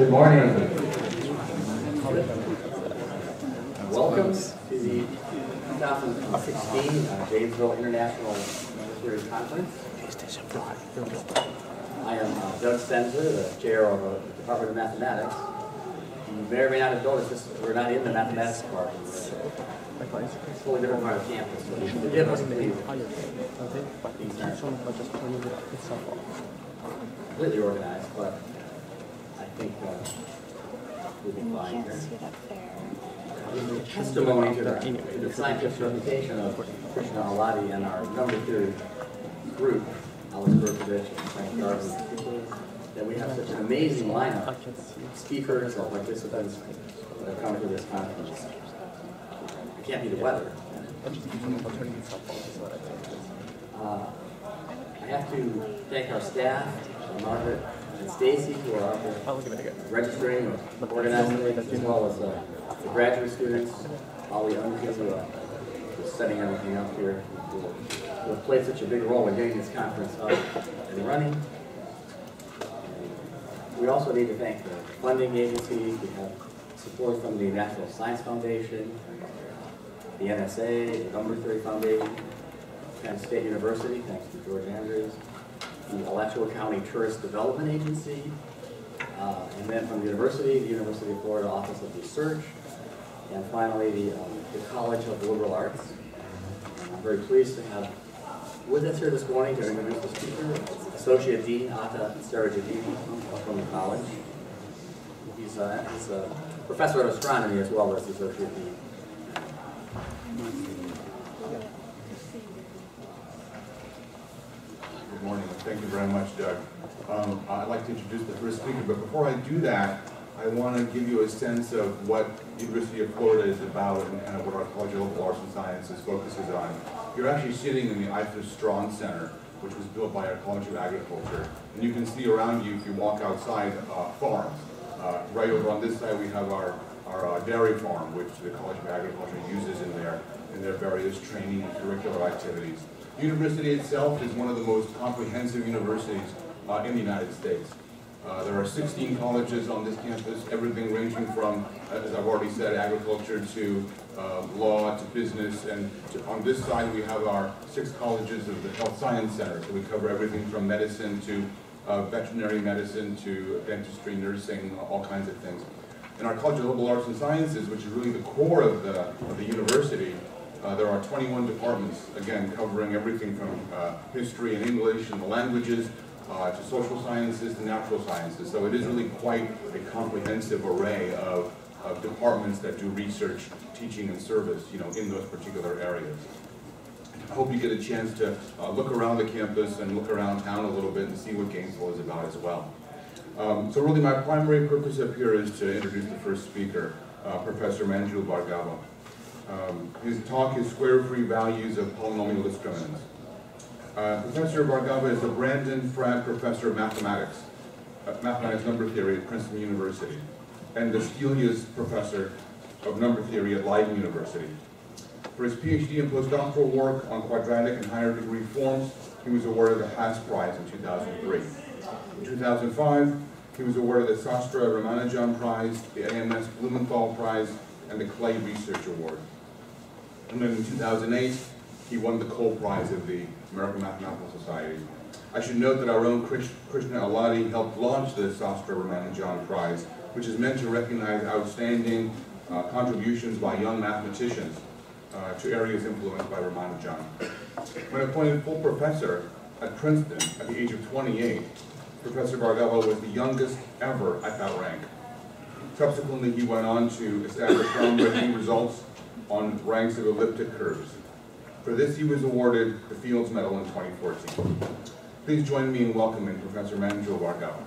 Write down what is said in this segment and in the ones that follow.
Good morning. Welcome to the 2016 Janesville International Ministerial Conference. I am Doug Stenzer, the chair of the Department of Mathematics. You may or may not have noticed this, we're not in the mathematics department. It's a totally different part of campus. So forgive us, please. These aren't completely organized, but I think we'll be fine here. Testimony to the scientific reputation of Krishna Alladi and our number theory group, Alex Berkovich and Frank Darby, that we have such an amazing lineup of speakers or participants that have come to this conference. It can't be the weather. I have to thank our staff, Margaret and Stacy, who are out there registering or organizing things, as well as the graduate students, all the undergrads who are setting everything up here, who have played such a big role in getting this conference up and running. We also need to thank the funding agencies. We have support from the National Science Foundation, the NSA, the Number Theory Foundation, Penn State University, thanks to George Andrews, the Alachua County Tourist Development Agency, and then from the University of Florida Office of Research, and finally the College of Liberal Arts. I'm very pleased to have with us here this morning to introduce the speaker, Associate Dean Atta Sarajadini from the college. He's a professor of astronomy as well as the Associate Dean. Good morning. Thank you very much, Doug. I'd like to introduce the first speaker, but before I do that, I want to give you a sense of what the University of Florida is about and kind of what our College of Liberal Arts and Sciences focuses on. You're actually sitting in the Arthur Strawn Center, which was built by our College of Agriculture. And you can see around you, if you walk outside, farms. Right over on this side, we have our dairy farm, which the College of Agriculture uses in their various training and curricular activities. The university itself is one of the most comprehensive universities in the United States. There are 16 colleges on this campus, everything ranging from, as I've already said, agriculture to law to business. And on this side, we have our 6 colleges of the Health Science Center. So we cover everything from medicine to veterinary medicine to dentistry, nursing, all kinds of things. In our College of Liberal Arts and Sciences, which is really the core of the university, there are 21 departments, again, covering everything from history and English and the languages to social sciences to natural sciences. So it is really quite a comprehensive array of departments that do research, teaching, and service, in those particular areas. I hope you get a chance to look around the campus and look around town a little bit and see what Gainesville is about as well. So really my primary purpose up here is to introduce the first speaker, Professor Manjul Bhargava. His talk is Squarefree Values of Polynomial Discriminants. Professor Bhargava is a Brandon Pratt Professor of Mathematics, Mathematics Number Theory at Princeton University, and the Stelius Professor of Number Theory at Leiden University. For his PhD and postdoctoral work on quadratic and higher degree forms, he was awarded the Haas Prize in 2003. In 2005, he was awarded the Sastra Ramanujan Prize, the AMS Blumenthal Prize, and the Clay Research Award. And then in 2008, he won the Cole Prize of the American Mathematical Society. I should note that our own Krishna Alladi helped launch the Sastra Ramanujan Prize, which is meant to recognize outstanding contributions by young mathematicians to areas influenced by Ramanujan. When appointed full professor at Princeton at the age of 28, Professor Bhargava was the youngest ever at that rank. Subsequently, he went on to establish groundbreaking results on ranks of elliptic curves. For this, he was awarded the Fields Medal in 2014. Please join me in welcoming Professor Manjul Bhargava.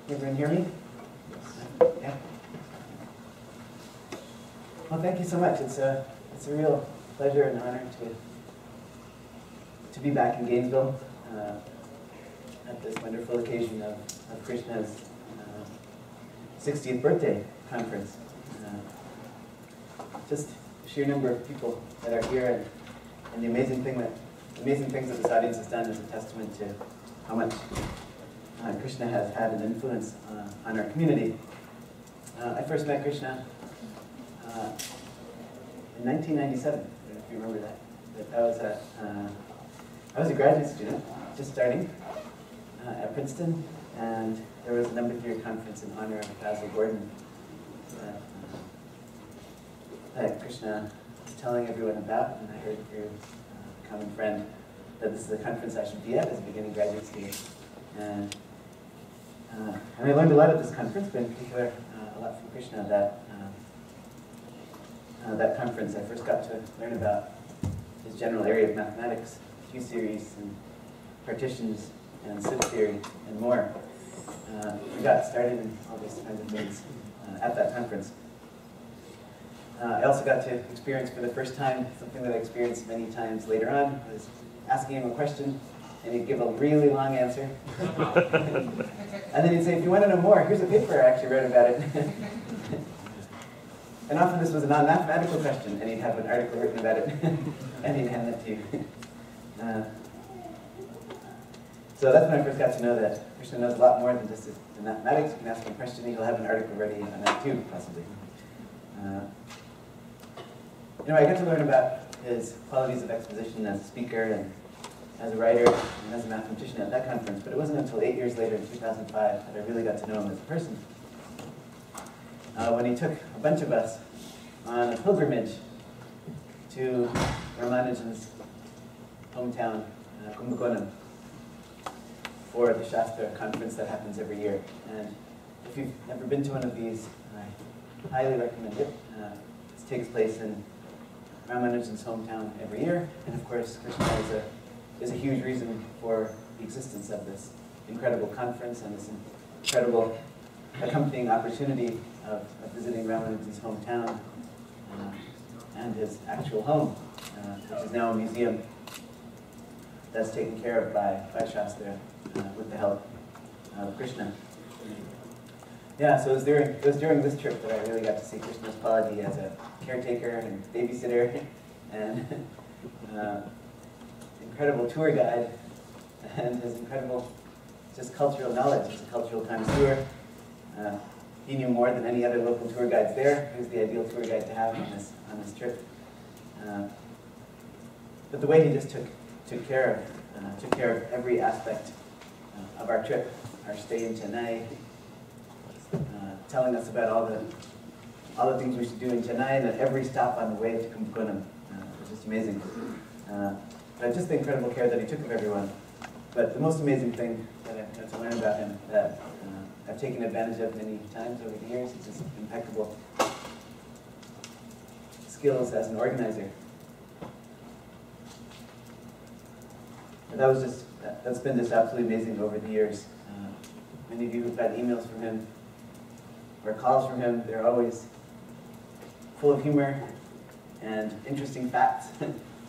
Everyone hear me? Yeah. Well, thank you so much. It's a real pleasure and honor to be back in Gainesville at this wonderful occasion of Krishna's 60th birthday conference. Just the sheer number of people that are here, and the amazing things that this audience has done is a testament to how much Krishna has had an influence on our community. I first met Krishna in 1997, if you remember that. I was a graduate student, just starting at Princeton, and there was a number of year conference in honor of Basil Gordon that Krishna was telling everyone about, and I heard through a common friend that this is a conference I should be at as a beginning graduate student. And I learned a lot at this conference, but in particular a lot from Krishna. That conference, I first got to learn about his general area of mathematics, Q series and partitions and sieve theory and more. We got started in all these kinds of things at that conference. I also got to experience for the first time something that I experienced many times later on. I was asking him a question, and he'd give a really long answer. And then he'd say, if you want to know more, here's a paper I actually wrote about it. And often this was a non-mathematical question, and he'd have an article written about it, and he'd hand that to you. So that's when I first got to know that Krishna knows a lot more than just the mathematics. You can ask him a question, and he'll have an article ready on that too, possibly. I got to learn about his qualities of exposition as a speaker and as a writer and as a mathematician at that conference, but it wasn't until 8 years later in 2005 that I really got to know him as a person. When he took a bunch of us on a pilgrimage to Ramanujan's hometown, Kumbakonam, for the Shastra conference that happens every year. And if you've never been to one of these, I highly recommend it. It takes place in Ramanujan's hometown every year, and of course Krishna is a huge reason for the existence of this incredible conference and this incredible accompanying opportunity of visiting Ramanujan's hometown and his actual home, which is now a museum that's taken care of by Shastra with the help of Krishna. Yeah, so it was during this trip that I really got to see Krishna's quality as a caretaker and babysitter and incredible tour guide and his incredible just cultural knowledge. He's a cultural connoisseur. He knew more than any other local tour guides there. He was the ideal tour guide to have on this trip. But the way he just took care of every aspect of our trip, our stay in Chennai, telling us about all the things we should do in Chennai, and at every stop on the way to Kumbakonam. It was just amazing. But just the incredible care that he took of everyone. But the most amazing thing that I got to learn about him that I've taken advantage of many times over the years is his impeccable skills as an organizer. And that's been just absolutely amazing over the years. Many of you who've had emails from him or calls from him, they're always full of humor and interesting facts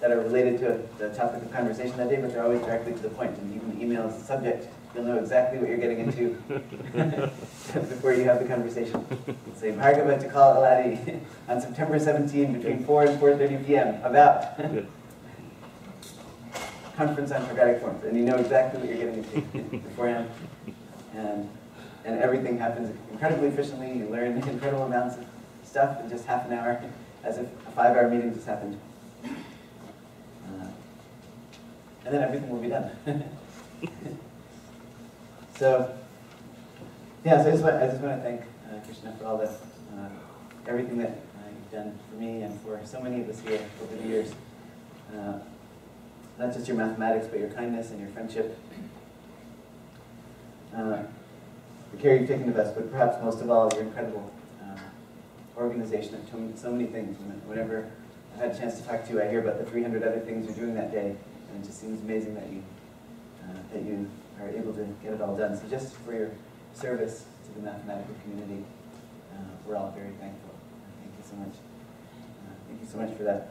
that are related to the topic of conversation that day, but they're always directly to the point. And even the email is the subject, you'll know exactly what you're getting into before you have the conversation. Say, Bhargava to call Alladi on September 17 between 4 and 4:30 p.m. about conference on quadratic forms. And you know exactly what you're getting into beforehand. And everything happens incredibly efficiently. You learn incredible amounts of stuff in just half an hour, as if a 5-hour meeting just happened. And then everything will be done. So, yeah, so I just want to thank Krishna for all the everything that you've done for me and for so many of us here over the years. Not just your mathematics, but your kindness and your friendship. The care you've taken of us, but perhaps most of all, your incredible organization of so many things. Whenever I've had a chance to talk to you, I hear about the 300 other things you're doing that day, and it just seems amazing that you are able to get it all done. So just for your service to the mathematical community, we're all very thankful. Thank you so much. Thank you so much for that.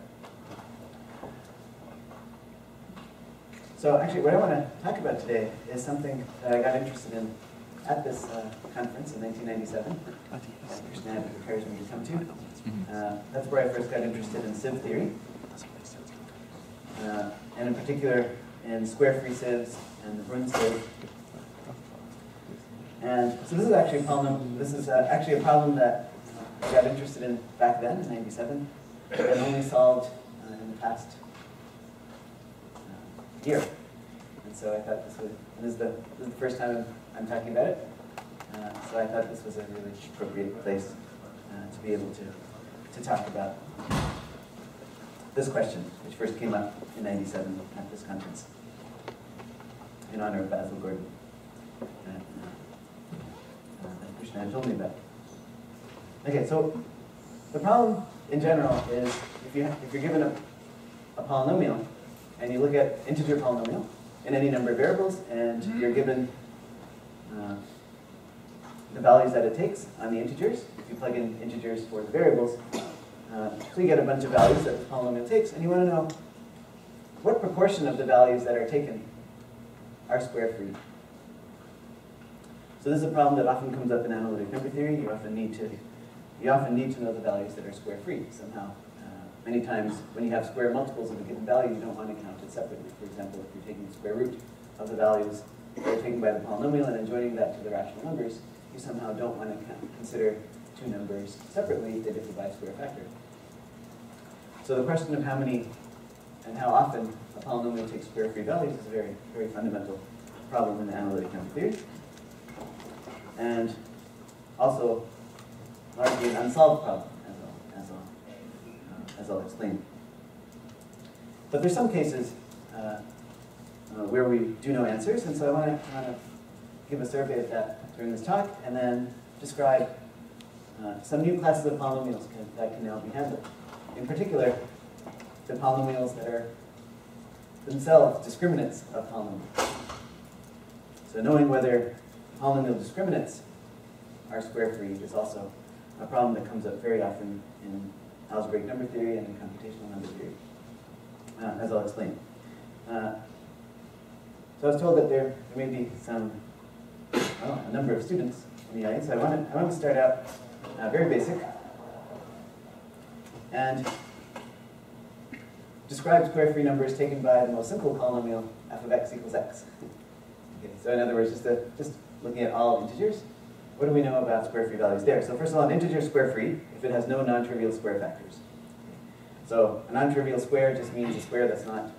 So actually, what I want to talk about today is something that I got interested in at this conference in 1997, that Krishna prepares me to come to. That's where I first got interested in sieve theory, and in particular in square-free sieves and the Bruin sieve. And so this is actually a problem. This is actually a problem that I got interested in back then in '97, and only solved in the past year. And so I thought this is the first time I'm talking about it. So I thought this was a really appropriate place to be able to talk about this question, which first came up in '97 at this conference in honor of Basil Gordon that Krishna had told me about. Okay, so the problem in general is if you're given a polynomial and you look at integer polynomial in any number of variables and you're given the values that it takes on the integers, if you plug in integers for the variables, so you get a bunch of values that the polynomial takes, and you want to know what proportion of the values that are taken are square-free. So this is a problem that often comes up in analytic number theory. You often need to know the values that are square-free somehow. Many times when you have square multiples of a given value, you don't want to count it separately. For example, if you're taking the square root of the values that are taken by the polynomial and then joining that to the rational numbers, you somehow don't want to consider two numbers separately if they differ by a square factor. So the question of how many and how often a polynomial takes square-free values is a very, very fundamental problem in analytic number theory, and also largely an unsolved problem, as I'll explain. But there's some cases where we do know answers, and so I want to give a survey of that during this talk, and then describe some new classes of polynomials that can now be handled. In particular, the polynomials that are themselves discriminants of polynomials. So knowing whether polynomial discriminants are square-free is also a problem that comes up very often in algebraic number theory and in computational number theory, as I'll explain. So I was told that there may be a number of students in the audience. So I want to start out very basic and describe square-free numbers taken by the most simple polynomial f of x equals x. Okay, so in other words, just looking at all integers, what do we know about square-free values there? So first of all, an integer is square-free if it has no non-trivial square factors. So a non-trivial square just means a square that's not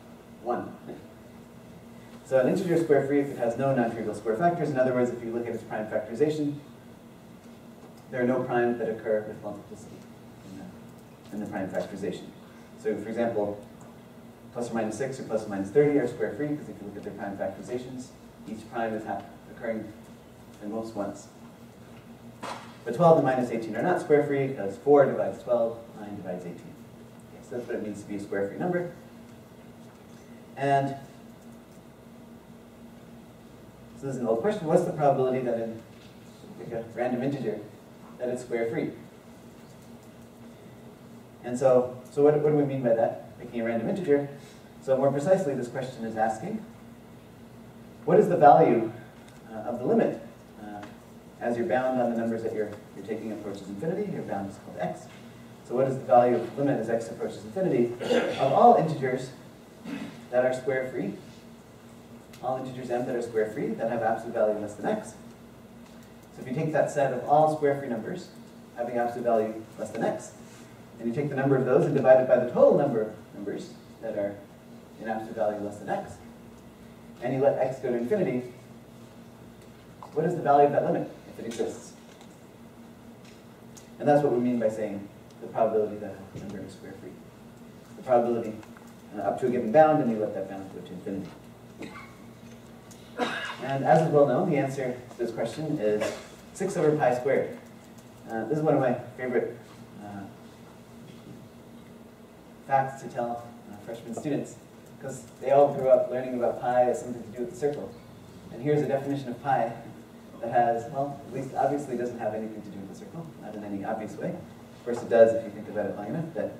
1. So an integer is square-free if it has no non-trivial square factors. In other words, if you look at its prime factorization, there are no primes that occur with multiplicity in the prime factorization. So for example, plus or minus 6 or plus or minus 30 are square-free because if you look at their prime factorizations, each prime is occurring in most once. But 12 and minus 18 are not square-free because 4 divides 12, 9 divides 18. Okay, so that's what it means to be a square-free number. And so this is an old question. What's the probability that in a random integer that it's square-free? And so what do we mean by that, picking a random integer? So more precisely, this question is asking, what is the value of the limit as you're bound on the numbers that you're taking approaches infinity? Your bound is called x. So what is the value of the limit as x approaches infinity of all integers that are square-free? All integers m that are square-free that have absolute value less than x. So if you take that set of all square-free numbers having absolute value less than x, and you take the number of those and divide it by the total number of numbers that are in absolute value less than x, and you let x go to infinity, what is the value of that limit if it exists? And that's what we mean by saying the probability that a number is square-free. The probability up to a given bound, and you let that bound go to infinity. And as is well known, the answer to this question is 6 over pi squared. This is one of my favorite facts to tell freshman students, because they all grew up learning about pi as something to do with the circle. And here's a definition of pi that has, well, at least obviously doesn't have anything to do with the circle, not in any obvious way. Of course it does if you think about it long enough, but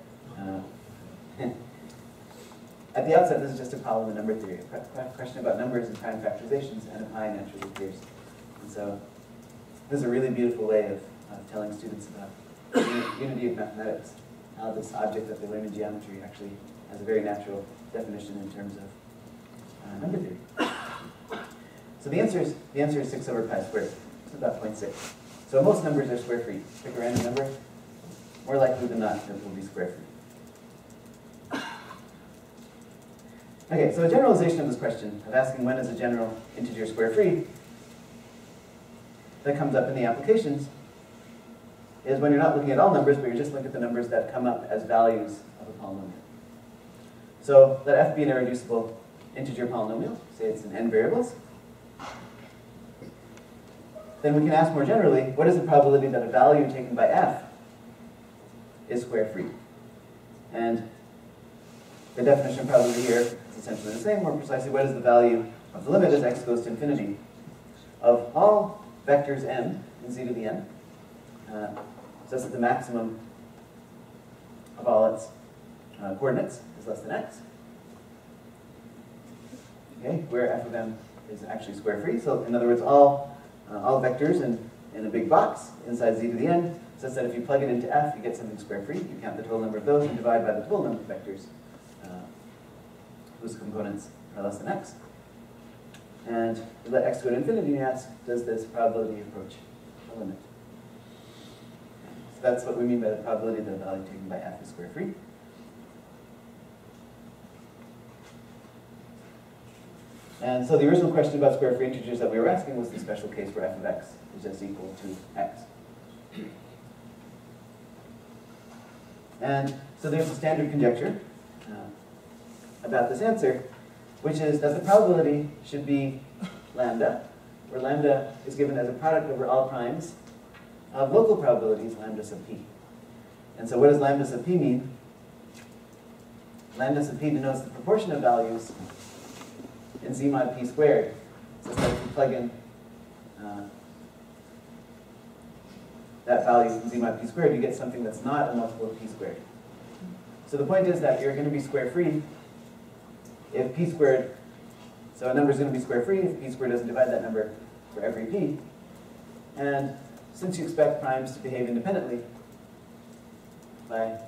at the outset, this is just a problem in number theory, a question about numbers and prime factorizations, and a pi naturally appears. And so This is a really beautiful way of telling students about unity of mathematics, how this object that they learn in geometry actually has a very natural definition in terms of number theory. So the answer is 6 over pi squared. It's about 0.6. So most numbers are square free. Pick a random number, more likely than not, it will be square free. Okay, so a generalization of this question of asking when is a general integer square free that comes up in the applications is when you're not looking at all numbers, but you're just looking at the numbers that come up as values of a polynomial. So let f be an irreducible integer polynomial, say it's in n variables. Then we can ask more generally, what is the probability that a value taken by f is square free? And the definition of probability here is essentially the same. More precisely, what is the value of the limit as x goes to infinity of all vectors m in z to the n, such that the maximum of all its coordinates is less than x. Okay, where f of m is actually square free. So in other words, all vectors in a big box inside z to the n, such that if you plug it into f, you get something square free. You count the total number of those and divide by the total number of vectors whose components are less than x. And you let x go to infinity, and you ask, does this probability approach the limit? So that's what we mean by the probability that a value taken by f is square free. And so the original question about square free integers that we were asking was the special case where f of x is just equal to x. And so there's a standard conjecture about this answer, which is that the probability should be lambda, where lambda is given as a product over all primes of local probabilities, lambda sub p. And so what does lambda sub p mean? Lambda sub p denotes the proportion of values in z mod p squared. So that if you plug in that value in z mod p squared, you get something that's not a multiple of p squared. So the point is that you're going to be square free if p squared, so a number is going to be square free if p squared doesn't divide that number for every p. And since you expect primes to behave independently by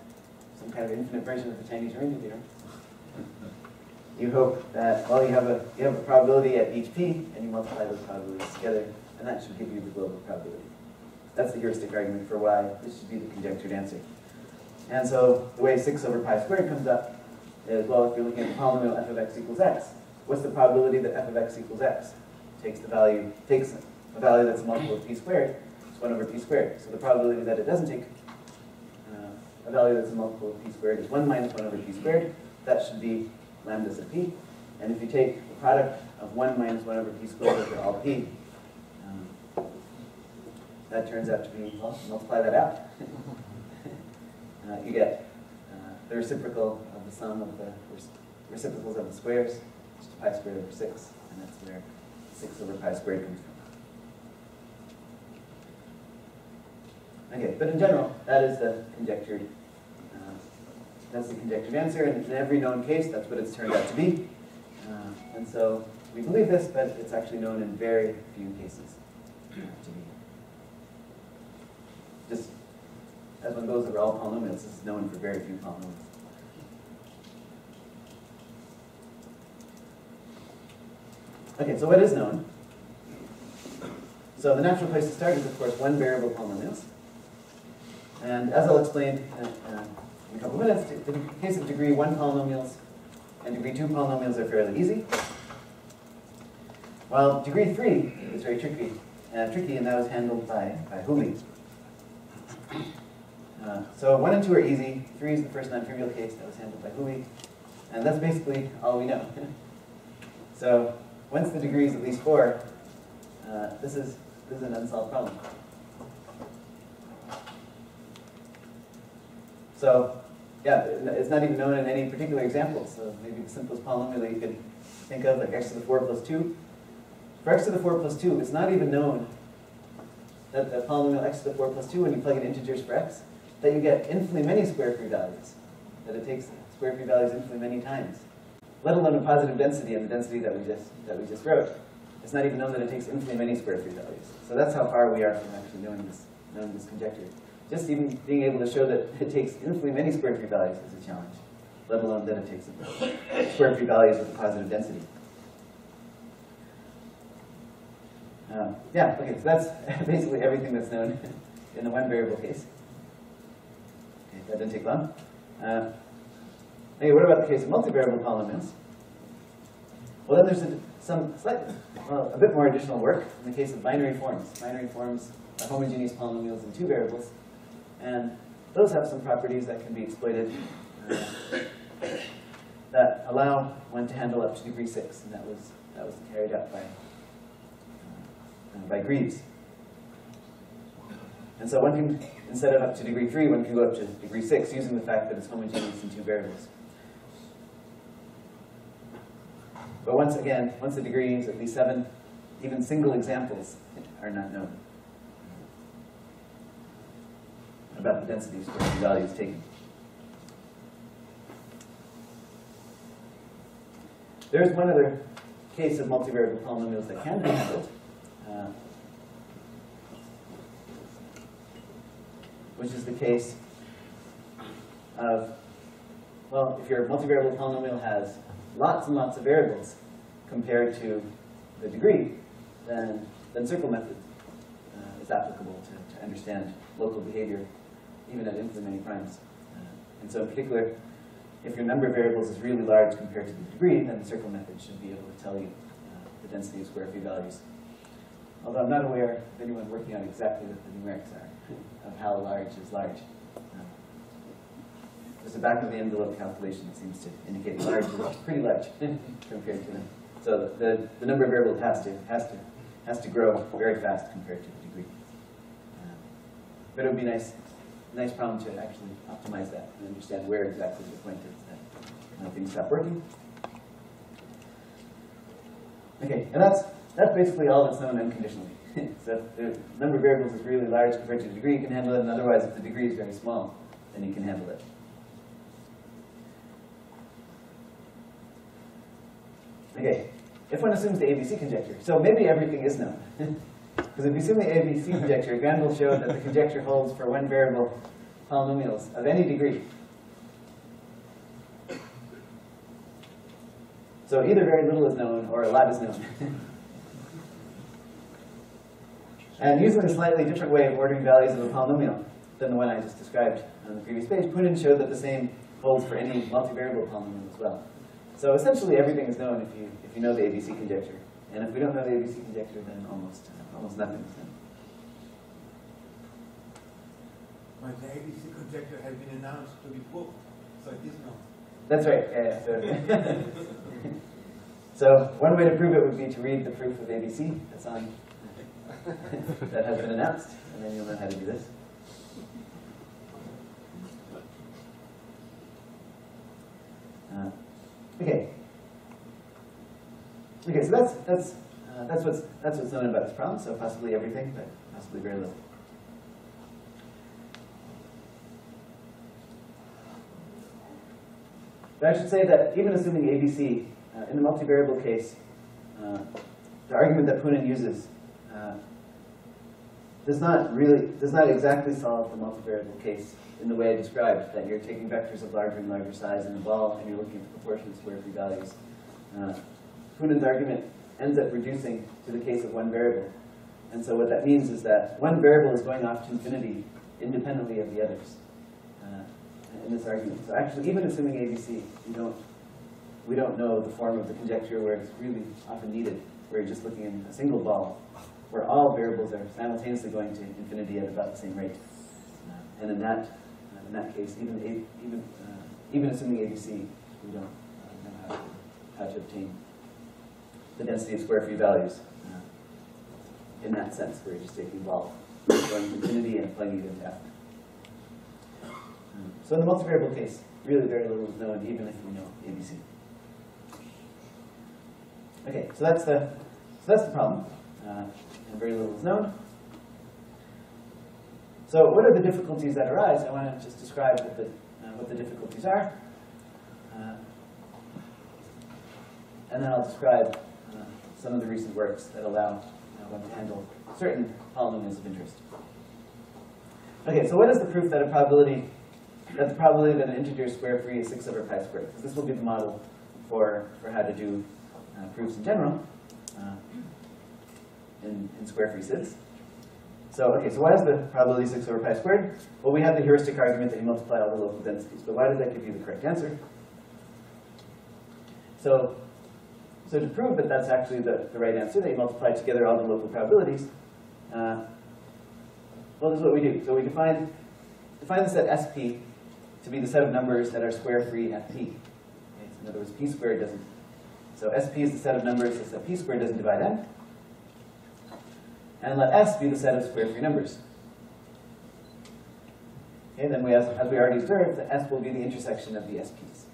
some kind of infinite version of the Chinese ring theorem, you hope that, well, you have a probability at each p, and you multiply those probabilities together, and that should give you the global probability. That's the heuristic argument for why this should be the conjectured answer. And so the way 6 over pi squared comes up is, well, if you're looking at the polynomial f of x equals x, what's the probability that f of x equals x? Takes a value that's a multiple of p squared, it's 1 over p squared. So the probability that it doesn't take a value that's a multiple of p squared is 1 minus 1 over p squared. That should be lambda sub p. And if you take the product of 1 minus 1 over p squared over all p, that turns out to be, well, multiply that out. You get the reciprocal of the sum of the reciprocals of the squares, which is pi squared over 6, and that's where 6 over pi squared comes from. Okay, but in general, that is the conjectured answer, and in every known case, that's what it's turned out to be. And so we believe this, but it's actually known in very few cases to be. Just as one goes over all polynomials, this is known for very few polynomials. Okay, so what is known? So the natural place to start is, of course, one variable polynomials. And as I'll explain in a couple of minutes, in the case of degree 1 polynomials and degree 2 polynomials are fairly easy. While degree 3 is very tricky, and that was handled by Hooley. So 1 and 2 are easy. 3 is the first non-trivial case that was handled by Hooley. And that's basically all we know. So once the degree is at least 4, this is an unsolved problem. So yeah, it's not even known in any particular example. So maybe the simplest polynomial that you could think of, like x to the 4 plus 2. For x to the 4 plus 2, it's not even known that the polynomial x to the 4 plus 2, when you plug in integers for x, that you get infinitely many square free values, that it takes square free values infinitely many times, let alone a positive density and the density that we just wrote. it's not even known that it takes infinitely many Squarefree values. So that's how far we are from actually knowing this conjecture. Just even being able to show that it takes infinitely many Squarefree values is a challenge, let alone that it takes Squarefree values with a positive density. Yeah, okay, so that's basically everything that's known in the one variable case. Okay, that didn't take long. Okay, what about the case of multivariable polynomials? Well, then there's a bit more additional work in the case of binary forms. Binary forms are homogeneous polynomials in two variables, and those have some properties that can be exploited that allow one to handle up to degree 6, and that was carried out by Greaves. And so one can, instead of up to degree 3, one can go up to degree 6 using the fact that it's homogeneous in two variables. But once again, once the degree is at least 7, even single examples are not known about the density of Squarefree values taken. There's one other case of multivariable polynomials that can be handled, which is the case of, well, if your multivariable polynomial has lots and lots of variables compared to the degree, then circle method is applicable to understand local behavior, even at infinitely many primes. And so in particular, if your number of variables is really large compared to the degree, then the circle method should be able to tell you the density of Squarefree values. Although I'm not aware of anyone working out exactly what the numerics are, of how large is large. There's a back of the envelope calculation that seems to indicate large is pretty large compared to them. So the number of variables has to grow very fast compared to the degree. But it would be a nice problem to actually optimize that and understand where exactly the point is that things stop working. Okay, and that's basically all that's known unconditionally. So if the number of variables is really large compared to the degree, you can handle it, and otherwise if the degree is very small, then you can handle it. Okay, if one assumes the ABC conjecture, so maybe everything is known. Because if you assume the ABC conjecture, Granville showed that the conjecture holds for one variable polynomials of any degree. So either very little is known or a lot is known. And using a slightly different way of ordering values of a polynomial than the one I just described on the previous page, Poonen showed that the same holds for any multivariable polynomial as well. So essentially everything is known if you know the ABC conjecture. And if we don't know the ABC conjecture, then almost nothing is known. But the ABC conjecture has been announced to be proved, so it is known. That's right. Yeah. So one way to prove it would be to read the proof of ABC that's on that has been announced, and then you'll know how to do this. Okay. Okay, so that's what's known about this problem. So possibly everything, but possibly very little. But I should say that even assuming ABC, in the multivariable case, the argument that Poonen uses does not exactly solve the multivariable case in the way I described, that you're taking vectors of larger and larger size in a ball and you're looking at the proportion of Squarefree values. Poonen's argument ends up reducing to the case of one variable. And so what that means is that one variable is going off to infinity independently of the others in this argument. So actually, even assuming ABC, we don't know the form of the conjecture where it's really often needed, where you're just looking in a single ball, where all variables are simultaneously going to infinity at about the same rate. And in that case, even assuming ABC, we don't know how to obtain the density of Squarefree values in that sense, where you're just taking a ball, going to infinity and plugging it into F. So in the multivariable case, really very little is known, even if we know ABC. Okay, so that's the problem, and very little is known. So what are the difficulties that arise? I want to just describe what the difficulties are, and then I'll describe some of the recent works that allow one to handle certain polynomials of interest. Okay, so what is the proof that the probability that an integer is square free is 6 over pi squared? Because this will be the model for how to do proofs in general in square-free sieves. So, okay, so why is the probability 6 over pi squared? Well, we have the heuristic argument that you multiply all the local densities, but why does that give you the correct answer? So to prove that that's actually the right answer, that you multiply together all the local probabilities, well, this is what we do. So we define the set SP to be the set of numbers that are square-free at P. Okay, so in other words, P squared doesn't. So SP is the set of numbers such that P squared doesn't divide N. And let S be the set of square-free numbers. Okay, then as we already observed, the S will be the intersection of the SPs.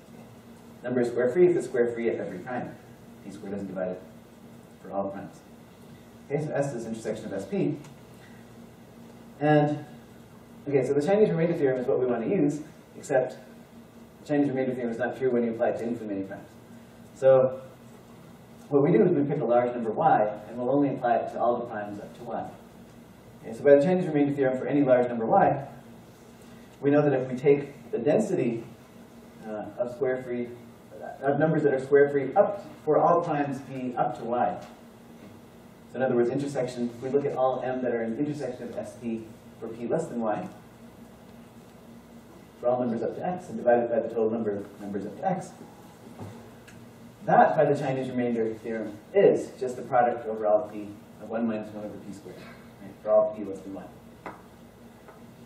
Number is square-free if it's square-free at every prime. P squared doesn't divide it for all the primes. Okay, so S is the intersection of SP. And, okay, so the Chinese remainder theorem is what we want to use, except the Chinese remainder theorem is not true when you apply it to infinitely many primes. So what we do is we pick a large number y, and we'll only apply it to all the primes up to y. Okay, so by the Chinese remainder theorem for any large number y, we know that if we take the density of square-free, of numbers that are square-free up for all primes p up to y. So in other words, intersection, if we look at all m that are an intersection of SP for p less than y, for all numbers up to x, and divide it by the total number of numbers up to x, that, by the Chinese remainder theorem, is just the product over all p of 1 minus 1 over p squared, right, for all p less than y.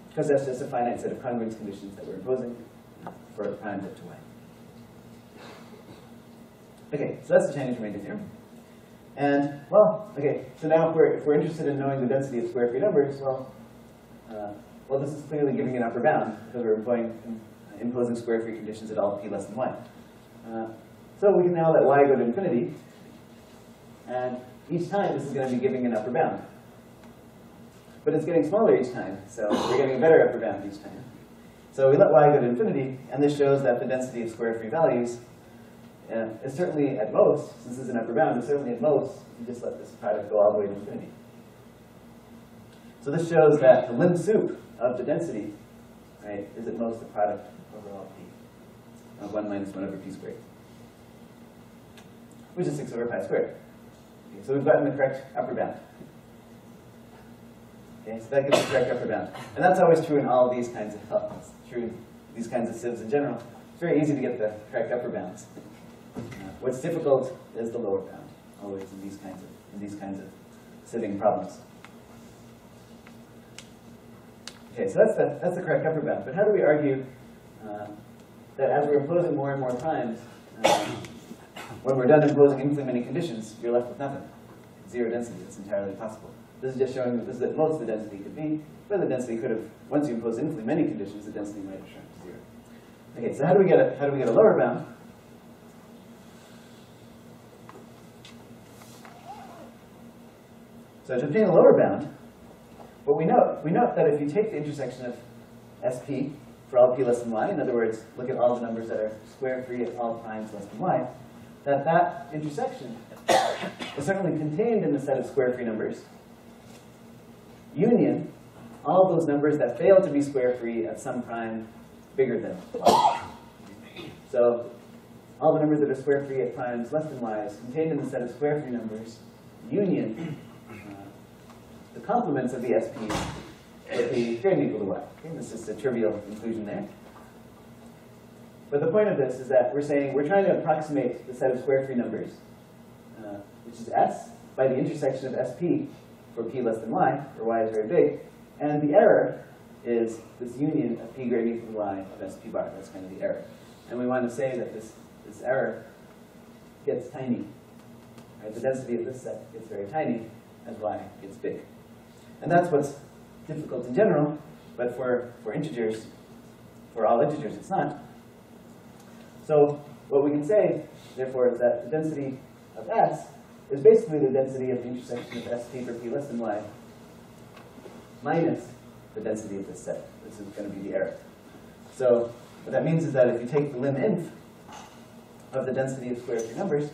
Because that's just a finite set of congruence conditions that we're imposing for primes up to y. Okay, so that's the Chinese remainder theorem. And, well, okay, so now if we're interested in knowing the density of square-free numbers, well, this is clearly giving an upper bound, because we're imposing square-free conditions at all p less than y. So we can now let y go to infinity, and each time this is going to be giving an upper bound. But it's getting smaller each time, so we're getting a better upper bound each time. So we let y go to infinity, and this shows that the density of square-free values is certainly at most, since this is an upper bound, is certainly at most, you just let this product go all the way to infinity. So this shows that the lim sup of the density, right, is at most the product over all p of 1 minus 1 over p squared, which is 6 over pi squared. Okay, so we've gotten the correct upper bound. Okay, so that gives the correct upper bound. And that's always true in all these kinds of problems. True in these kinds of sieves in general. It's very easy to get the correct upper bounds. What's difficult is the lower bound, always in these kinds of sieving problems. Okay, so that's the correct upper bound. But how do we argue that as we're imposing more and more primes, when we're done imposing infinitely many conditions, you're left with nothing? Zero density. It's entirely possible. This is just showing that this is at most the density could be, but the density could have, once you impose infinitely many conditions, the density might have shrunk to zero. Okay, so how do we get a lower bound? So to obtain a lower bound, what we note that if you take the intersection of SP for all p less than y, in other words, look at all the numbers that are square-free at all primes less than y, that intersection is certainly contained in the set of square-free numbers, union all those numbers that fail to be square-free at some prime bigger than y. So all the numbers that are square-free at primes less than y is contained in the set of square-free numbers, union the complements of the SPs would be greater than equal to y. Okay, this is a trivial inclusion there. But the point of this is that we're saying we're trying to approximate the set of square-free numbers, which is S, by the intersection of SP for p less than y, where y is very big. And the error is this union of p greater than equal to y of SP bar. That's kind of the error. And we want to say that this error gets tiny. Right? The density of this set gets very tiny as y gets big. And that's what's difficult in general, but for integers, for all integers, it's not. So what we can say, therefore, is that the density of S is basically the density of the intersection of SP for p less than y minus the density of this set. This is going to be the error. So what that means is that if you take the lim inf of the density of square-free numbers,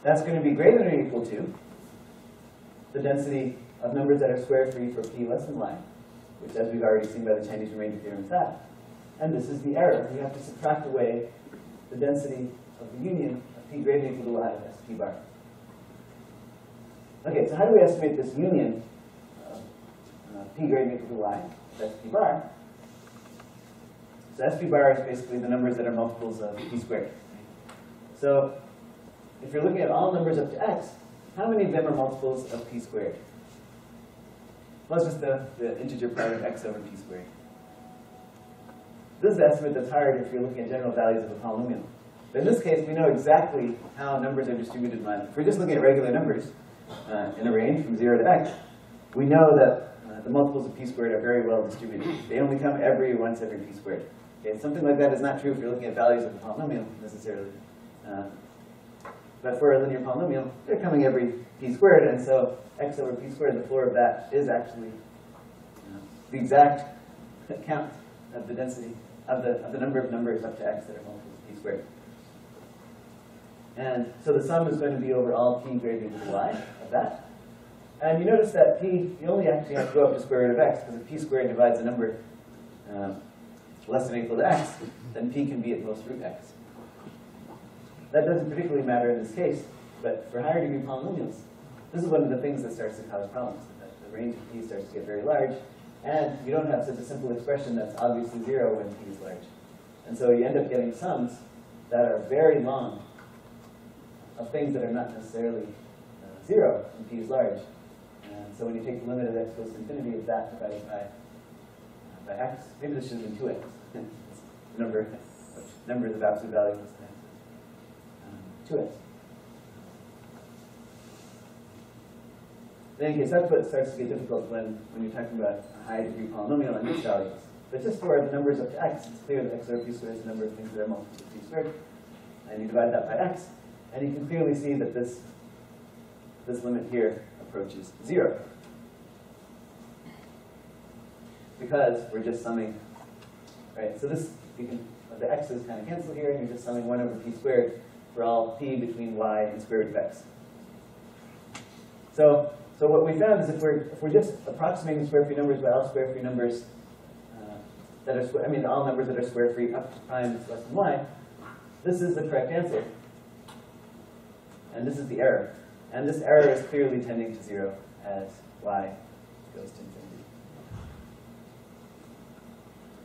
That's going to be greater than or equal to the density of numbers that are square free for p less than y, which, as we've already seen by the Chinese remainder theorem, is that. And this is the error. We have to subtract away the density of the union of p greater than or equal to y of s p bar. Okay, so how do we estimate this union of p greater than or equal to y of s p bar? So s p bar is basically the numbers that are multiples of p squared. So if you're looking at all numbers up to x, how many of them are multiples of p squared? Well, it's just the integer part of x over p squared. This is the estimate that's hard if you're looking at general values of a polynomial. But in this case, we know exactly how numbers are distributed. If we're just looking at regular numbers in a range from 0 to x, we know that the multiples of p squared are very well distributed. They only come once every p squared. Okay, something like that is not true if you're looking at values of a polynomial necessarily. But for a linear polynomial, they're coming every p squared, and so x over p squared, the floor of that is actually the exact count of the density of the number of numbers up to x that are multiples of p squared. And so the sum is going to be over all p greater than or equal to y of that. And you notice that p, you only actually have to go up to square root of x, because if p squared divides a number less than or equal to x, then p can be at most root x. That doesn't particularly matter in this case, but for higher degree polynomials, this is one of the things that starts to cause problems. That the range of p starts to get very large, and you don't have such a simple expression that's obviously 0 when p is large. And so you end up getting sums that are very long of things that are not necessarily 0 when p is large. And so when you take the limit of x goes to infinity of that divided by x, maybe this should have been 2x. Numbers of absolute value less than x. 2x. In any case, that's what starts to get difficult when you're talking about a high degree polynomial and its values. But just for the numbers up to x, it's clear that x over p squared is the number of things that are multiples of p squared. And you divide that by x, and you can clearly see that this limit here approaches 0. Because we're just summing, right? So this, the x's kind of cancel here, and you're just summing 1 over p squared for all p between y and square root of x. So what we found is if we're just approximating square free numbers by all square free numbers that are all numbers that are square free up to prime less than y, this is the correct answer. And this is the error. And this error is clearly tending to 0 as y goes to infinity.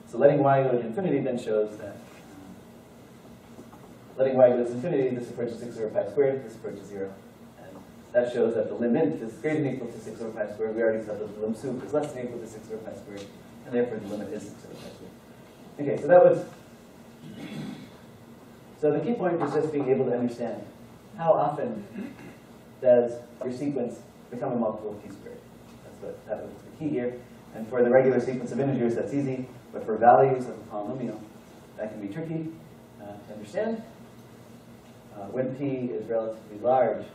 So letting y go to infinity then shows that letting y go to infinity, this approaches 6 over pi squared, this approaches 0. And that shows that the limit is greater than or equal to 6 over pi squared. We already said that the lim sup is less than or equal to 6 over pi squared, and therefore the limit is 6 over pi squared. Okay, so that was... So the key point is just being able to understand how often does your sequence become a multiple of p squared. That was the key here. And for the regular sequence of integers, that's easy. But for values of a polynomial, that can be tricky to understand. When p is relatively large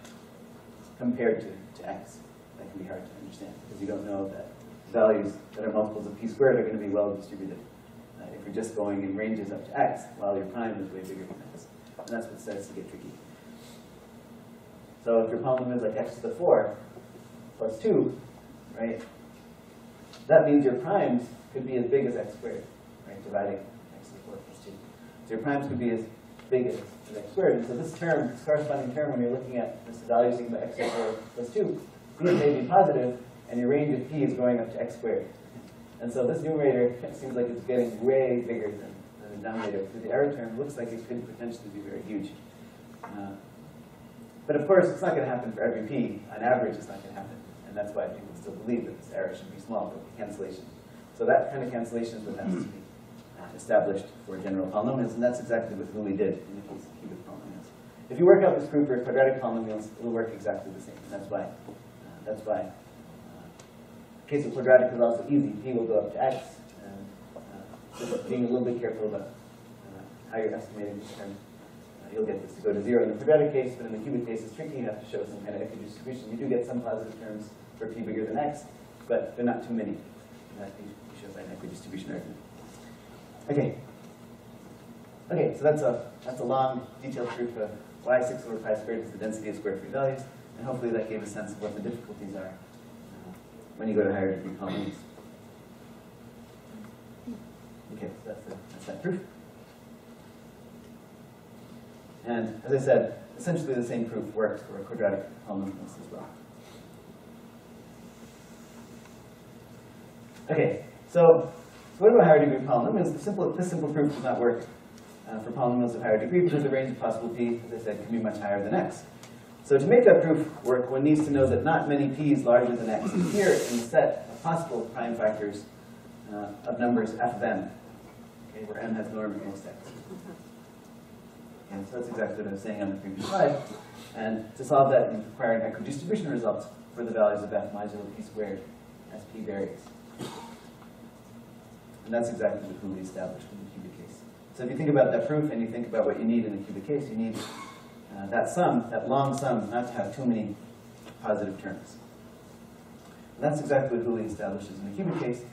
compared to x, that can be hard to understand because you don't know that values that are multiples of p squared are going to be well distributed. If you're just going in ranges up to x, while your prime is way bigger than x. And that's what starts to get tricky. So if your polynomial is like x to the 4 plus 2, right, that means your primes could be as big as x squared, right, dividing x to the 4 plus 2. So your primes could be as big as x squared. And so this term, this corresponding term, when you're looking at this value taken by x to the 4 plus 2, these may be positive, and your range of p is going up to x squared. And so this numerator seems like it's getting way bigger than the denominator. So the error term looks like it could potentially be very huge. But of course, it's not going to happen for every p. On average, it's not going to happen. And that's why people still believe that this error should be small for cancellation. So that kind of cancellation is what has to be established for general polynomials, and that's exactly what Louis did in the case of cubic polynomials. If you work out this proof for quadratic polynomials, it will work exactly the same. And that's why the case of quadratic is also easy. P will go up to x, and just being a little bit careful about how you're estimating this term. You'll get this to go to 0 in the quadratic case, but in the cubic case, it's tricky. You have to show some kind of equidistribution. You do get some positive terms for p bigger than x, but they're not too many. And that shows an equidistribution argument. Okay. Okay, so that's a long, detailed proof of y6 over pi squared is the density of square-free values, and hopefully that gave a sense of what the difficulties are when you go to higher degree polynomials. Okay, so that's that proof. And as I said, essentially the same proof works for quadratic polynomials as well. Okay, so what about higher degree polynomials? This simple proof does not work for polynomials of higher degree because the range of possible p, as I said, can be much higher than x. So to make that proof work, one needs to know that not many p's larger than x appear in the set of possible prime factors of numbers f of n, okay, where n has norm against x. And so that's exactly what I was saying on the previous slide. And to solve that, you require an equidistribution result for the values of f modulo p squared as p varies. And that's exactly what Cooley established in the cubic case. So if you think about that proof and you think about what you need in the cubic case, you need that sum, that long sum, not to have too many positive terms. And that's exactly what Cooley establishes in the cubic case,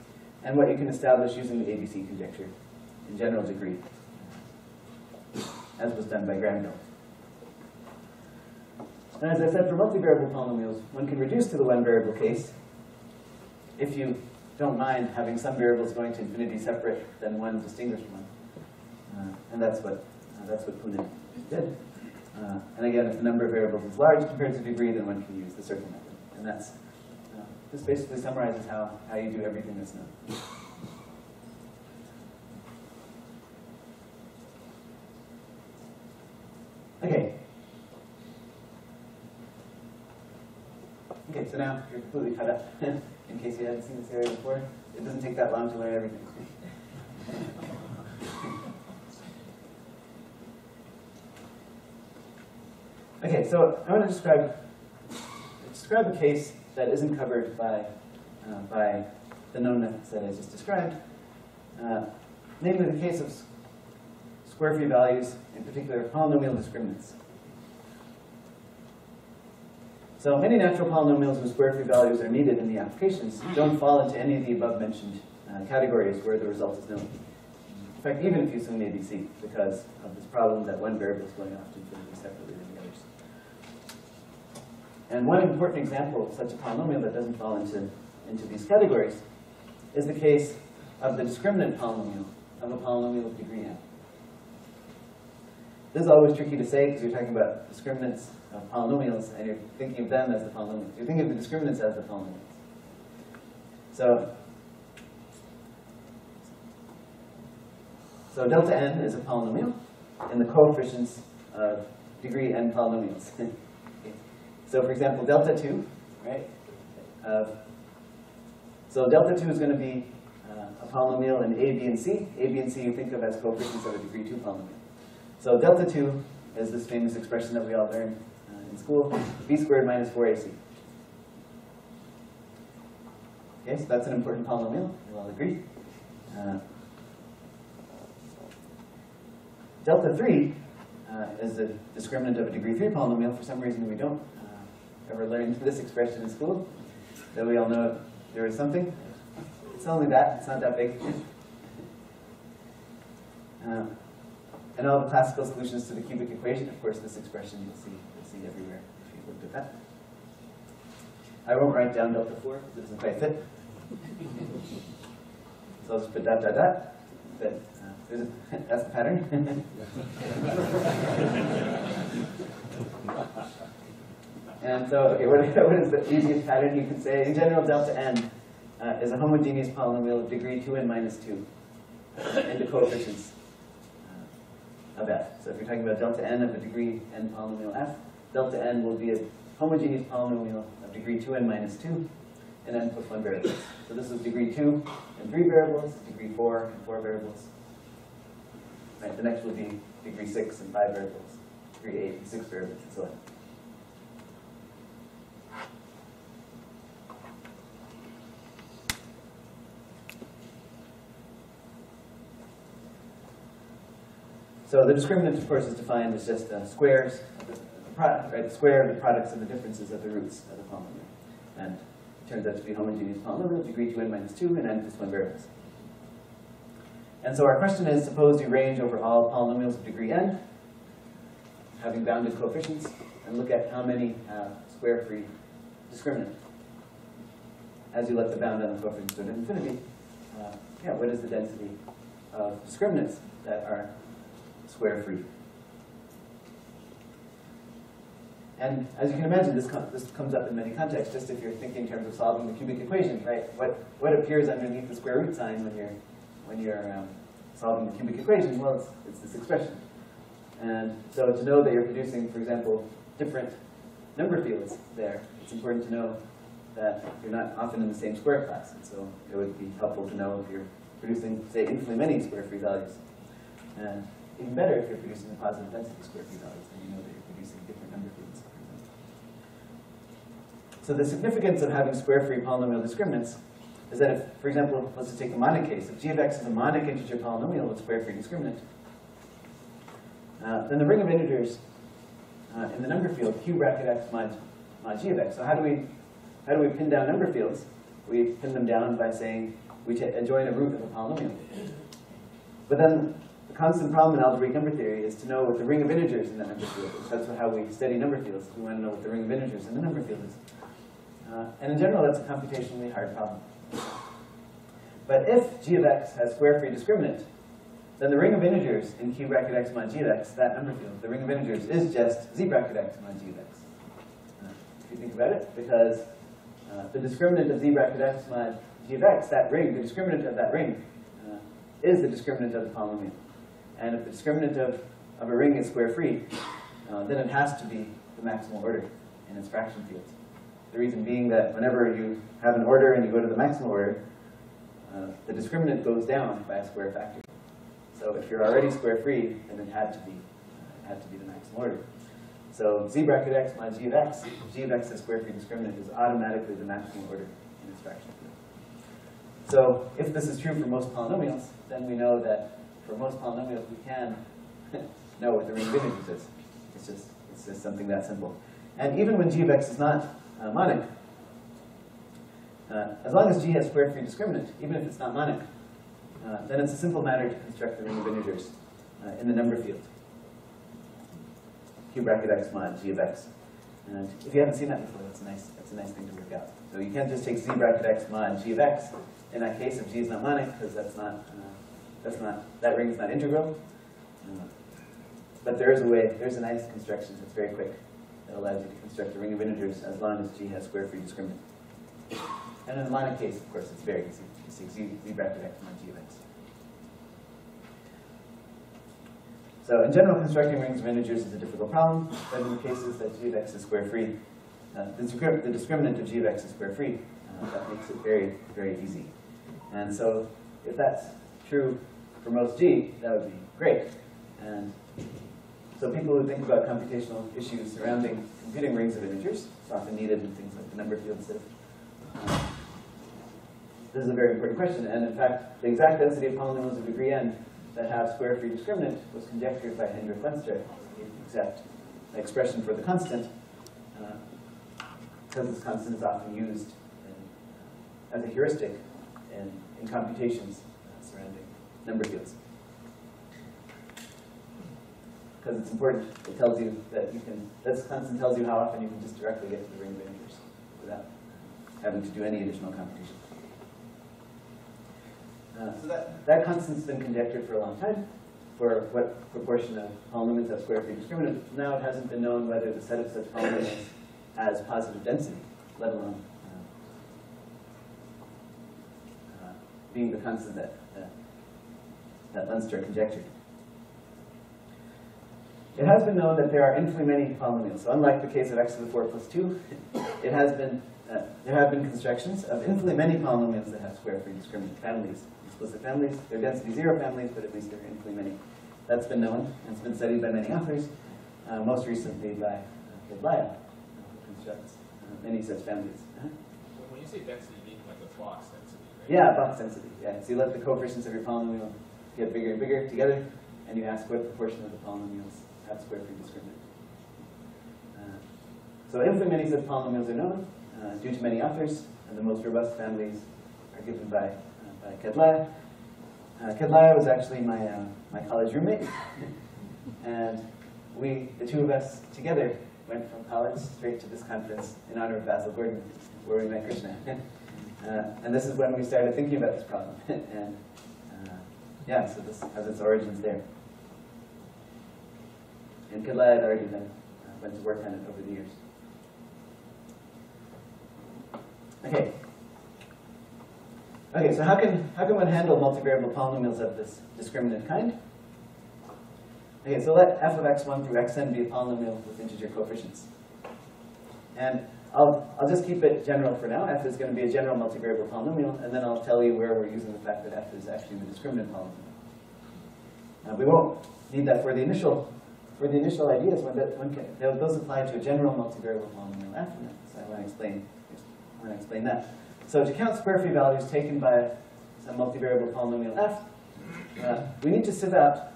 and what you can establish using the ABC conjecture in general degree, as was done by Granville. And as I said, for multivariable polynomials, one can reduce to the one-variable case if you don't mind having some variables going to infinity separate than one distinguished one. And that's what Pune did. And again, if the number of variables is large compared to degree, then one can use the circle method. And that's this basically summarizes how you do everything that's known. Okay. Okay, so now you're completely caught up. In case you hadn't seen this area before, it doesn't take that long to learn everything. Okay, so I want to describe a case that isn't covered by the known methods that I just described, namely the case of square-free values, in particular polynomial discriminants. So many natural polynomials whose square-free values are needed in the applications don't fall into any of the above-mentioned categories where the result is known. In fact, even if you assume ABC, because of this problem that one variable is going off to infinity separately than the others. And one important example of such a polynomial that doesn't fall into these categories is the case of the discriminant polynomial of a polynomial of degree n. This is always tricky to say because you're talking about discriminants of polynomials and you're thinking of them as the polynomials. You're thinking of the discriminants as the polynomials. So delta n is a polynomial in the coefficients of degree n polynomials. Okay. So for example, delta 2, right? So delta 2 is going to be a polynomial in A, B, and C. A, B, and C you think of as coefficients of a degree 2 polynomial. So delta 2 is this famous expression that we all learned in school, b squared minus 4ac. Okay, so that's an important polynomial, you'll all agree. Delta 3 is the discriminant of a degree 3 polynomial. For some reason we don't ever learn this expression in school, though we all know there is something. It's only that, it's not that big. And all the classical solutions to the cubic equation, of course, this expression you'll see everywhere if you've looked at that. I won't write down delta 4 because it doesn't quite fit. So I'll just put dot, dot, dot. But, that's the pattern. And so, okay, what is the easiest pattern you can say? In general, delta n is a homogeneous polynomial of degree 2n minus 2 in the coefficients of f. So if you're talking about delta n of a degree n polynomial f, delta n will be a homogeneous polynomial of degree 2n minus 2 and n plus 1 variables. So this is degree 2 and 3 variables, degree 4 and 4 variables. Right, the next will be degree 6 and 5 variables, degree 8 and 6 variables, and so on. So the discriminant, of course, is defined as just squares, the square of the products and the differences of the roots of the polynomial. And it turns out to be a homogeneous polynomial, degree 2n minus 2 and n plus 1 variables. And so our question is, suppose you range over all polynomials of degree n, having bounded coefficients and look at how many have square-free discriminant. As you let the bound on the coefficients go to infinity, what is the density of discriminants that are square-free? And as you can imagine, this comes up in many contexts, just if you're thinking in terms of solving the cubic equation, right? What appears underneath the square root sign when you're solving the cubic equation? Well, it's this expression. And so to know that you're producing, for example, different number fields there, it's important to know that you're not often in the same square class. And so it would be helpful to know if you're producing, say, infinitely many square-free values. And even better if you're producing a positive density square-free values, then you know that you're producing different number fields. So the significance of having square-free polynomial discriminants is that if, for example, let's just take a monic case. If g of x is a monic integer polynomial with square-free discriminant, then the ring of integers in the number field q bracket x mod g of x. So how do we pin down number fields? We pin them down by saying we adjoin a root of a polynomial. But then the constant problem in algebraic number theory is to know what the ring of integers in that number field is. That's how we study number fields. We want to know what the ring of integers in the number field is. And in general, that's a computationally hard problem. But if g of x has square-free discriminant, then the ring of integers in q bracket x mod g of x, that number field, the ring of integers is just z bracket x mod g of x. If you think about it, because the discriminant of z bracket x mod g of x, that ring, the discriminant of that ring, is the discriminant of the polynomial. And if the discriminant of a ring is square-free, then it has to be the maximal order in its fraction fields. The reason being that whenever you have an order and you go to the maximal order, the discriminant goes down by a square factor. So if you're already square-free, then it had to be the maximal order. So z bracket x mod g of x, if g of x is square-free discriminant, is automatically the maximal order in its fraction field. So if this is true for most polynomials, then we know that for most polynomials we can know what the ring of integers is. It's just something that simple. And even when g of x is not monic, as long as g has square-free discriminant, even if it's not monic, then it's a simple matter to construct the ring of integers in the number field. Q bracket x mod g of x. And if you haven't seen that before, that's a nice thing to work out. So you can't just take z bracket x mod g of x in that case if g is not monic, because that ring is not integral. But there is a way, there's a nice construction that's very quick that allows you to construct a ring of integers as long as g has square-free discriminant. And in the monic case, of course, it's very easy. You take z bracket x mod g of x. So in general, constructing rings of integers is a difficult problem, but in the cases that g of x is square-free, the discriminant of g of x is square-free, that makes it very, very easy. And so if that's true for most g, that would be great. And so people who think about computational issues surrounding computing rings of integers, it's often needed in things like the number field sieve. This is a very important question, and in fact, the exact density of polynomials of degree n that have square-free discriminant was conjectured by Hendrik Leinster, the exact expression for the constant, because this constant is often used as a heuristic in computations surrounding number fields. Because it's important, it tells you that you can, this constant tells you how often you can just directly get to the ring of integers without having to do any additional computation. So that constant's been conjectured for a long time, for what proportion of polynomials have square-free discriminant. Now it hasn't been known whether the set of such polynomials has positive density, let alone being the constant that Leinster conjectured. It has been known that there are infinitely many polynomials. So unlike the case of x to the 4 plus 2, it has been, there have been constructions of infinitely many polynomials that have square-free discriminant families. Explicit families, they're density 0 families, but at least they're infinitely many. That's been known, and it's been studied by many authors, most recently by Alladi, who constructs many such families. When you say density, you mean like a box density, right? Yeah, box density. Yeah. So you let the coefficients of your polynomial get bigger and bigger together, and you ask what proportion of the polynomials have square-free discriminant. So infinitely many such polynomials are known due to many authors, and the most robust families are given by Kedlaya. Kedlaya was actually my college roommate, and the two of us together went from college straight to this conference in honor of Basil Gordon, where we met Krishna. And this is when we started thinking about this problem. And yeah, so this has its origins there. And Kadla had already went to work on it over the years. Okay. Okay, so how can one handle multivariable polynomials of this discriminant kind? Okay, so let f of x1 through xn be a polynomial with integer coefficients. And I'll just keep it general for now. F is going to be a general multivariable polynomial, and then I'll tell you where we're using the fact that f is actually the discriminant polynomial. We won't need that for the initial ideas. Those apply to a general multivariable polynomial f, so I want to explain that. So to count Squarefree values taken by some multivariable polynomial f, we need to sieve out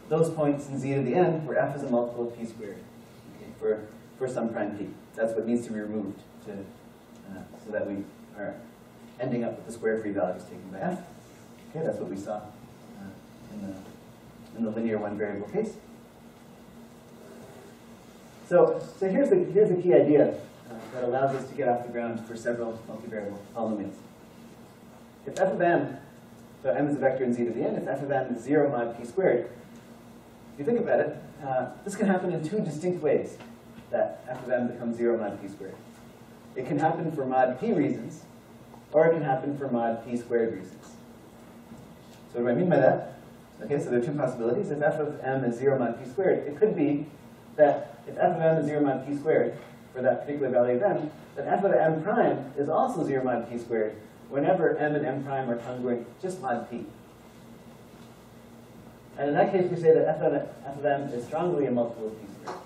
those points in z to the n where f is a multiple of p squared, okay, for some prime p. That's what needs to be removed so that we are ending up with the Squarefree values taken by f. Okay, that's what we saw in the linear one variable case. So here's the key idea that allows us to get off the ground for several multivariable polynomials. If f of m, so m is a vector in z to the n, if f of m is 0 mod p squared, if you think about it, this can happen in two distinct ways that f of m becomes 0 mod p squared. It can happen for mod p reasons, or it can happen for mod p squared reasons. So what do I mean by that? Okay, so there are two possibilities. If f of m is 0 mod p squared, it could be that if f of m is 0 mod p squared for that particular value of m, then f of m prime is also 0 mod p squared whenever m and m prime are congruent just mod p. And in that case, we say that f of m is strongly a multiple of p squared.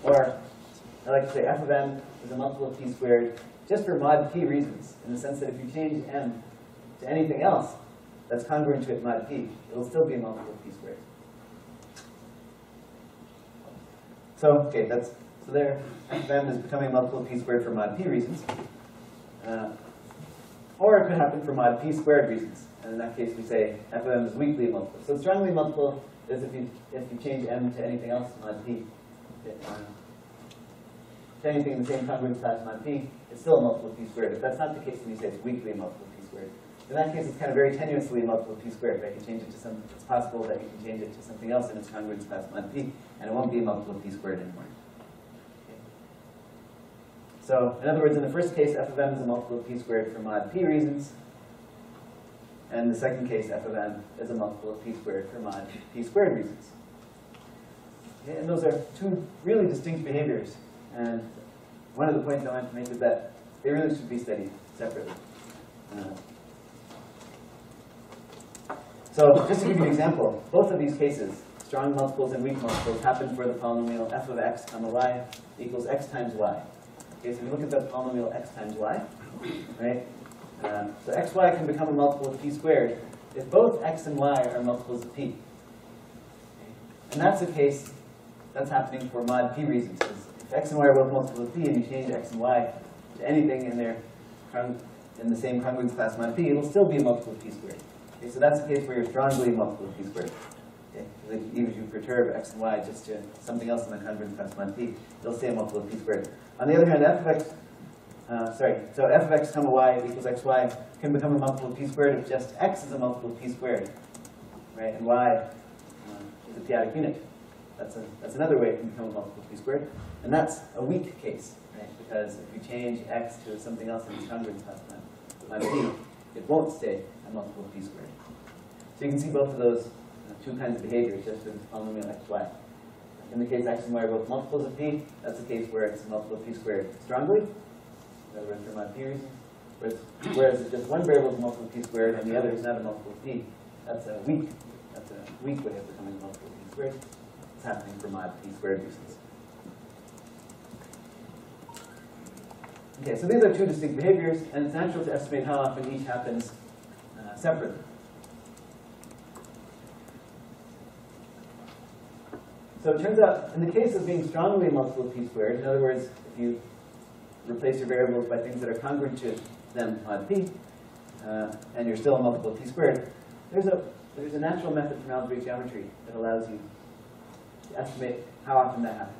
Or, I like to say f of m is a multiple of p squared just for mod p reasons, in the sense that if you change m to anything else that's congruent to it mod p, it'll still be a multiple of p squared. So, okay, so there, f of m is becoming a multiple of p squared for mod p reasons. Or it could happen for mod p squared reasons. And in that case, we say f of m is weakly a multiple. So strongly multiple is if you change m to anything else mod p. To anything in the same congruence class mod p, it's still a multiple of p squared. If that's not the case, then you say it's weakly a multiple of p squared. In that case, it's kind of very tenuously a multiple of p squared. Right? You change it to some. It's possible that you can change it to something else in its congruence class mod p, and it won't be a multiple of p squared anymore. Okay. So, in other words, in the first case, f of m is a multiple of p squared for mod p reasons, and the second case, f of m is a multiple of p squared for mod p squared reasons. Okay, and those are two really distinct behaviors. And one of the points I want to make is that they really should be studied separately. So just to give you an example, both of these cases, strong multiples and weak multiples, happen for the polynomial f of x comma y equals x times y. Okay, so we look at the polynomial x times y, right? So xy can become a multiple of p squared if both x and y are multiples of p. Okay? And that's a case that's happening for mod p reasons. If x and y are both multiples of p and you change x and y to anything in the same congruence class mod p, it'll still be a multiple of p squared. Okay, so that's a case where you're strongly a multiple of p squared. Okay? Even if you perturb x and y just to something else in the congruence class mod p, it'll stay a multiple of p squared. On the other hand, f of x, so f of x comma y equals xy can become a multiple of p squared if just x is a multiple of p squared, right? And y is a p-adic unit. That's another way it can become a multiple of p squared. And that's a weak case, right? Because if you change x to something else in its congruence class mod p, it won't stay a multiple of p squared. So you can see both of those two kinds of behaviors just with polynomial xy. In the case x and y are both multiples of p, that's a case where it's a multiple of p squared strongly, in other words, for mod p reasons. Whereas if just one variable is a multiple of p squared and the other is not a multiple of p, that's a weak way of becoming a multiple of p squared. It's happening for mod p squared reasons. Okay, so these are two distinct behaviors, and it's natural to estimate how often each happens separately. So it turns out, in the case of being strongly a multiple of p squared, in other words, if you replace your variables by things that are congruent to them mod p, and you're still a multiple of p squared, there's a natural method from algebraic geometry that allows you to estimate how often that happens.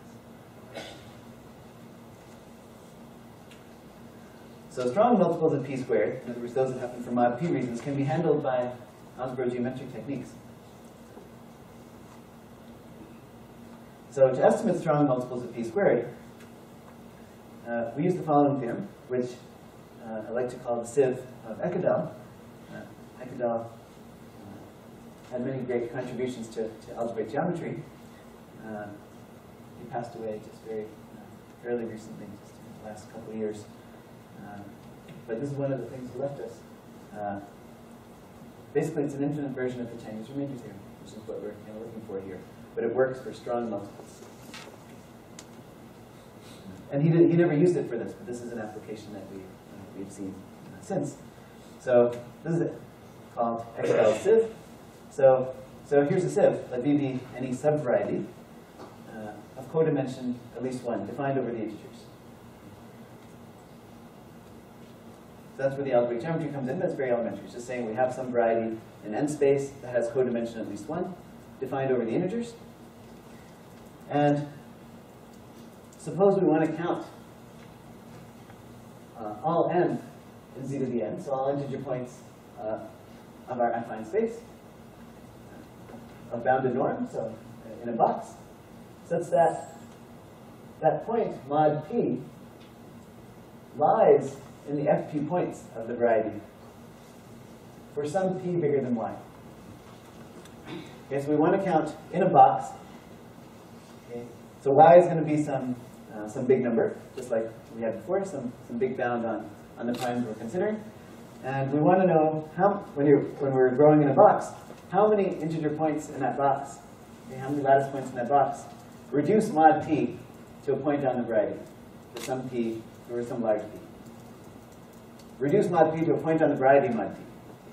So strong multiples of p squared, in other words, those that happen for mod p reasons, can be handled by algebrogeometric techniques. So to estimate strong multiples of p squared, we use the following theorem, which I like to call the sieve of Ekadel. Ekadel had many great contributions to algebraic geometry. He passed away just fairly recently, just in the last couple of years. But this is one of the things he left us. Basically, it's an infinite version of the Chinese remainder theorem, which is what we're kind of looking for here. But it works for strong multiples. And he never used it for this, but this is an application that we've seen since. So this is it, called Ekadel sieve. So here's a sieve. Let V be any subvariety of codimension at least 1, defined over the integers. So that's where the algebraic geometry comes in. That's very elementary. It's just saying we have some variety in n space that has codimension at least 1, defined over the integers. And suppose we want to count all n in z to the n, so all integer points of our affine space of bounded norm, so in a box, such that that point, mod p, lies in the fp points of the variety for some p bigger than y. Okay, so we want to count in a box. Okay, so y is going to be some big number, just like we had before, some big bound on the primes we're considering. And we want to know how, when we're growing in a box, how many integer points in that box, okay, how many lattice points in that box, reduce mod p to a point on the variety for some p, or some large p. Reduce mod p to a point on the variety mod p.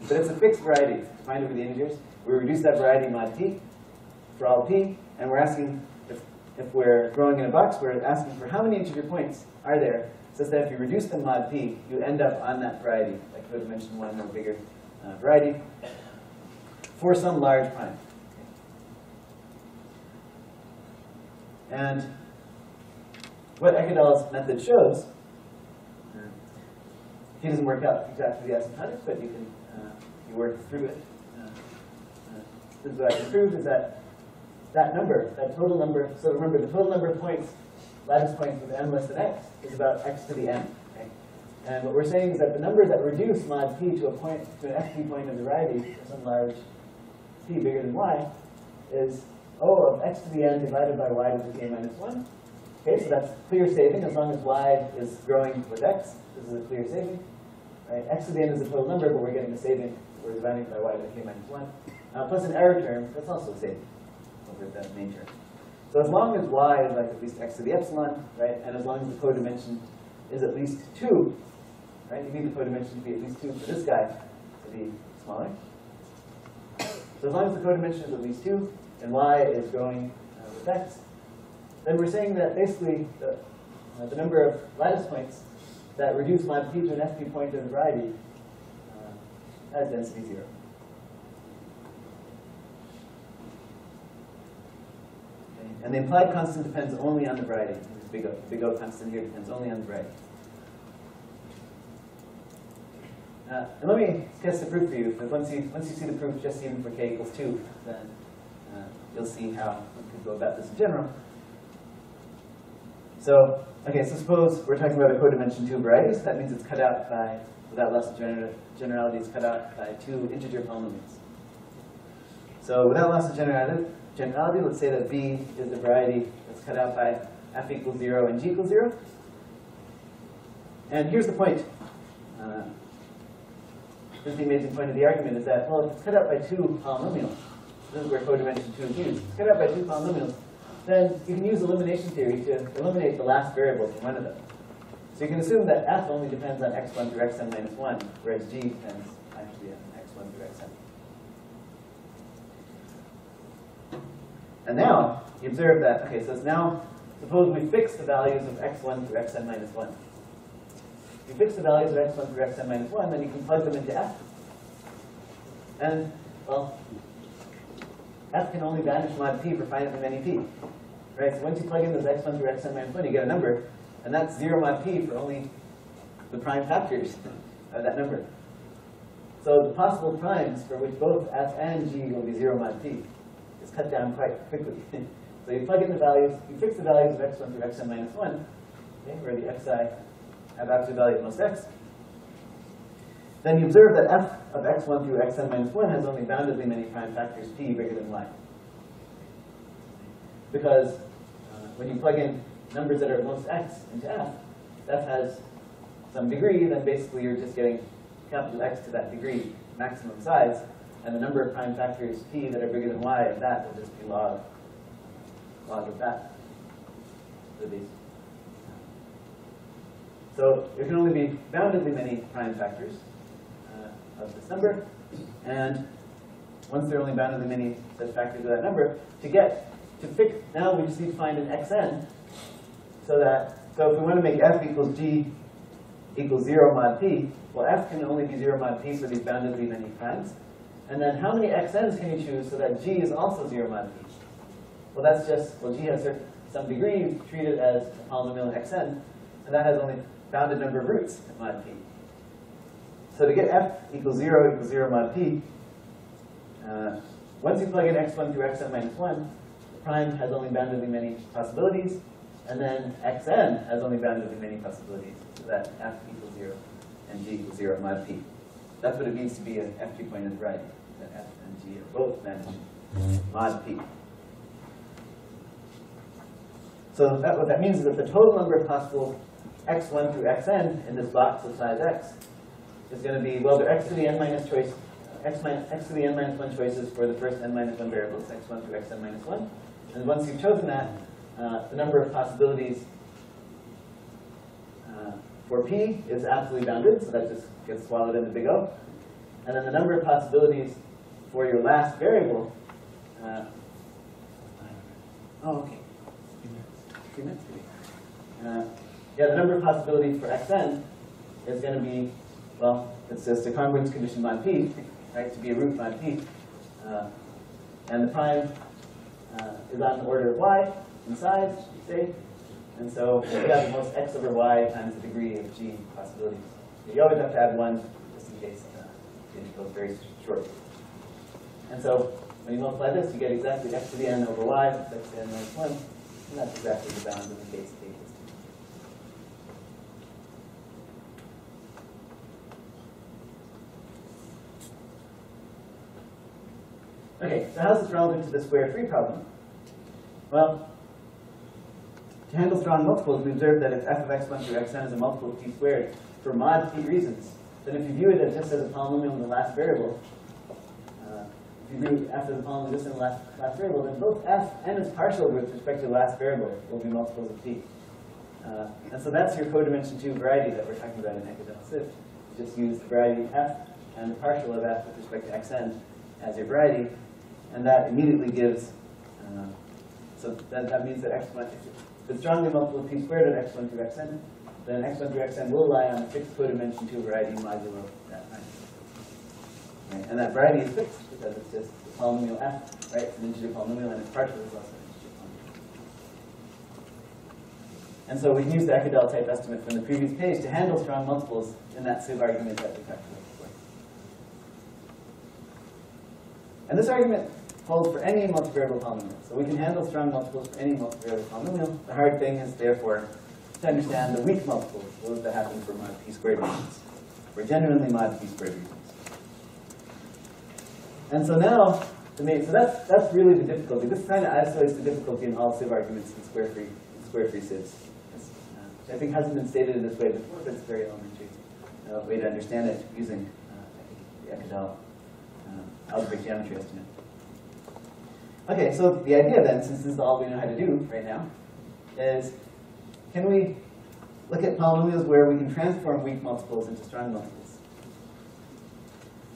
But it's a fixed variety defined over the integers. We reduce that variety mod p for all p, and we're asking, if we're growing in a box, we're asking for how many integer points are there, such that if you reduce them mod p, you end up on that variety, like codimension 1 or bigger variety, for some large prime. And what Ekadel's method shows, he doesn't work out exactly the asymptotics, but you can you work through it. This is what I can prove is that number, that total number, so remember the total number of points, lattice points with n less than x, is about x to the n. Okay? And what we're saying is that the number that reduce mod p to an fp point of the variety for some large p bigger than y is O of x to the n divided by y to the k minus 1. Okay, so that's clear saving as long as y is growing with x. This is a clear saving. Right? X to the n is the total number, but we're getting a saving. We're dividing by y to the k minus 1. Plus an error term, that's also a saving over that main term. So as long as y is like at least x to the epsilon, right, and as long as the codimension is at least 2, right, you need the codimension to be at least 2 for this guy to be smaller. So as long as the codimension is at least 2, and y is growing with x, then we're saying that basically the number of lattice points that reduce mod p to an fp point of the variety has density 0. Okay. And the implied constant depends only on the variety. This big O constant here depends only on the variety. And let me test the proof for you. But once you see the proof just even for k equals 2, then you'll see how we could go about this in general. So, okay, so suppose we're talking about a codimension 2 variety. So that means it's cut out by, without loss of generality, it's cut out by 2 integer polynomials. So without loss of generality, let's say that V is the variety that's cut out by f equals 0 and g equals 0. And here's the point. This is the amazing point of the argument, is that, well, if it's cut out by 2 polynomials, this is where codimension 2 is used. If it's cut out by 2 polynomials, then you can use elimination theory to eliminate the last variable from one of them. So you can assume that f only depends on x1 through xn minus 1, whereas g depends actually on x1 through xn. And now, you observe that, okay, so it's now, suppose we fix the values of x1 through xn minus 1. If you fix the values of x1 through xn minus 1, then you can plug them into f. And, well, f can only vanish mod p for finitely many p. Right? So once you plug in those x1 through xn minus 1, you get a number, and that's 0 mod p for only the prime factors of that number. So the possible primes for which both f and g will be 0 mod p is cut down quite quickly. So you plug in the values, you fix the values of x1 through xn minus 1, okay, where the xi have absolute value at most x. Then you observe that f of x1 through xn minus 1 has only boundedly many prime factors p bigger than y. Because when you plug in numbers that are at most x into f has some degree, then basically you're just getting capital X to that degree, maximum size, and the number of prime factors p that are bigger than y of that will just be log of that. So there can only be boundedly many prime factors of this number, and once there are only boundedly many such factors of that number, now we just need to find an xn, so if we want to make f equals g equals 0 mod p, well, f can only be 0 mod p for these boundedly many primes. And then how many xn's can you choose so that g is also 0 mod p? Well, that's just, g has some degree, you treat it as a polynomial xn, and that has only bounded number of roots at mod p. So to get f equals 0 mod p, once you plug in x1 through xn minus 1, the prime has only boundedly many possibilities, and then xn has only boundedly many possibilities, so that f equals 0 and g equals 0 mod p. That's what it means to be an f2 pointed variety, that f and g are both managed mod p. So what that means is that the total number of possible x1 through xn in this box of size x is going to be, well, there are x to the n minus choice, x to the n minus 1 choices for the first n minus 1 variables, x1 through xn minus 1. And once you've chosen that, the number of possibilities for p is absolutely bounded, so that just gets swallowed in the big O. And then the number of possibilities for your last variable, the number of possibilities for xn is going to be, well, it's just a congruence condition mod p, right, to be a root mod p. And the prime is on the order of y in size, say. And so we have the most x over y times the degree of g possibilities. You always have to add 1 just in case the interval is very short. And so when you multiply this, you get exactly x to the n over y, x to the n minus 1. And that's exactly the bound in the case of a equals 2. Okay, so how is this relevant to the square-free problem? Well, to handle strong multiples, we observed that if f of x1 through xn is a multiple of p squared for mod p reasons, then if you view it as just as a polynomial in the last variable, if you view f as a polynomial just in the last variable, then both f and its partial with respect to the last variable will be multiples of p. And so that's your codimension 2 variety that we're talking about in academic sieve. You just use the variety f and the partial of f with respect to xn as your variety, and that immediately gives, so that means that x1, if it's strongly multiple of p squared at x1 through xn, then x1 through xn will lie on a fixed codimension 2 variety modulo that prime. Right? And that variety is fixed because it's just the polynomial f, right? It's an integer polynomial, and its partial is also an integer polynomial. And so we can use the Ekadel type estimate from the previous page to handle strong multiples in that sieve argument that we talked about before. And this argument holds for any multivariable polynomial. So we can handle strong multiples for any multivariable polynomial. The hard thing is, therefore, to understand the weak multiples, those that happen for mod p squared reasons, for genuinely mod p squared reasons. And so now, so that's really the difficulty. This kind of isolates the difficulty in all sieve arguments in square-free sieves. Which I think hasn't been stated in this way before, but it's very elementary way to understand it using the Ekadel algebraic geometry estimate. Okay, so the idea then, since this is all we know how to do right now, is can we look at polynomials where we can transform weak multiples into strong multiples?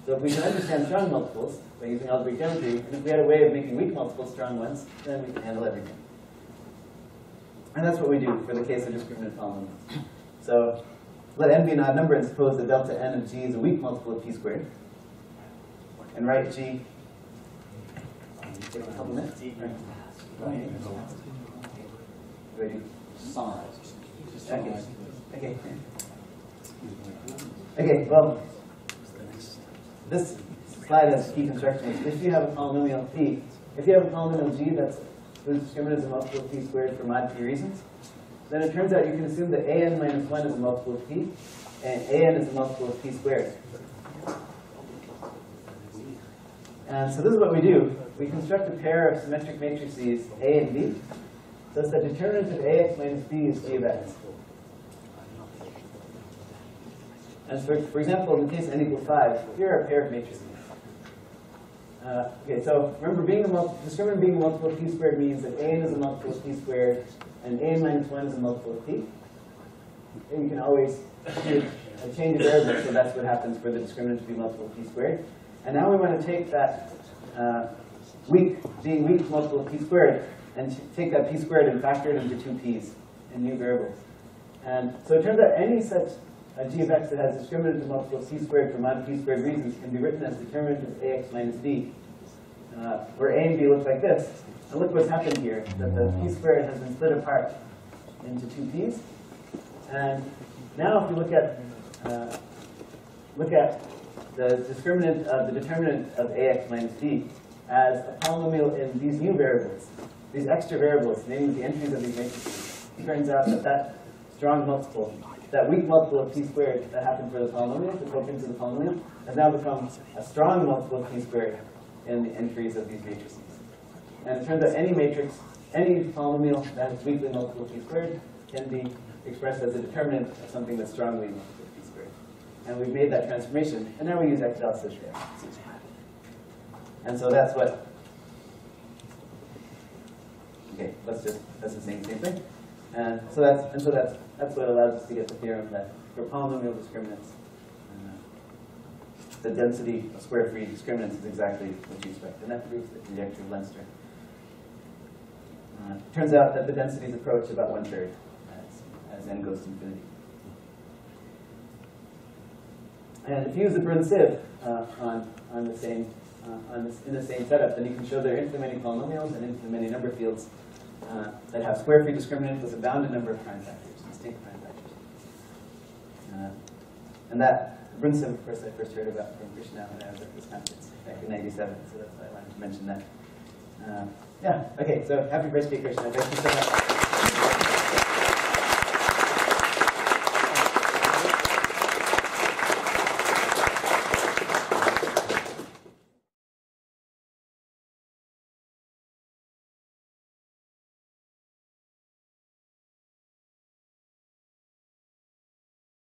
So if we can understand strong multiples by using algebraic geometry, and if we had a way of making weak multiples strong ones, then we can handle everything. And that's what we do for the case of discriminant polynomials. So let n be an odd number and suppose that delta n of g is a weak multiple of p squared. And write g take a couple minutes? Ready? Okay. Okay, well, this slide has key constructions. If you have a polynomial p, if you have a polynomial g that's whose discriminant is a multiple of p squared for mod p reasons, then it turns out you can assume that an minus 1 is a multiple of p, and an is a multiple of p squared. And so this is what we do. We construct a pair of symmetric matrices A and B, such that the determinant of ax minus b is g of x. And for example, in the case n equals 5, here are a pair of matrices. Okay, so remember, discriminant being a multiple of p squared means that an is a multiple of p squared, and an minus 1 is a multiple of p. And you can always do a change of variables, so that's what happens for the discriminant to be multiple of p squared. And now we want to take that weak multiple of p squared, and take that p squared and factor it into two p's in new variables. And so it turns out any such g of x that has discriminant of multiple of p squared for mod p squared reasons can be written as determinant of ax minus b, where a and b look like this. And look what's happened here, that the p squared has been split apart into two p's. And now if you look at the determinant of ax minus b as a polynomial in these new variables, these extra variables, namely the entries of these matrices, it turns out that that strong multiple, that weak multiple of p squared that happened for the polynomial, that broke into the polynomial, has now become a strong multiple of p squared in the entries of these matrices. And it turns out any matrix, any polynomial that has weakly multiple of p squared can be expressed as a determinant of something that's strongly multiple of p squared. And we've made that transformation, and now we use x delta there. And so that's what. Okay, that's the same thing. And so that's what allows us to get the theorem that for polynomial discriminants, the density of square-free discriminants is exactly what you expect, and that proves the conjecture of Leinster. Turns out that the densities approach about 1/3 as n goes to infinity. And if you use the Bruns sieve in the same setup, then you can show there are infinitely many polynomials and infinitely many number fields that have square-free discriminant with a bounded number of prime factors, distinct prime factors. And that Bruns sieve, of course, I first heard about from Krishna when I was at this conference back in '97, so that's why I wanted to mention that. Yeah, okay, so happy birthday, Krishna. Thank you so much.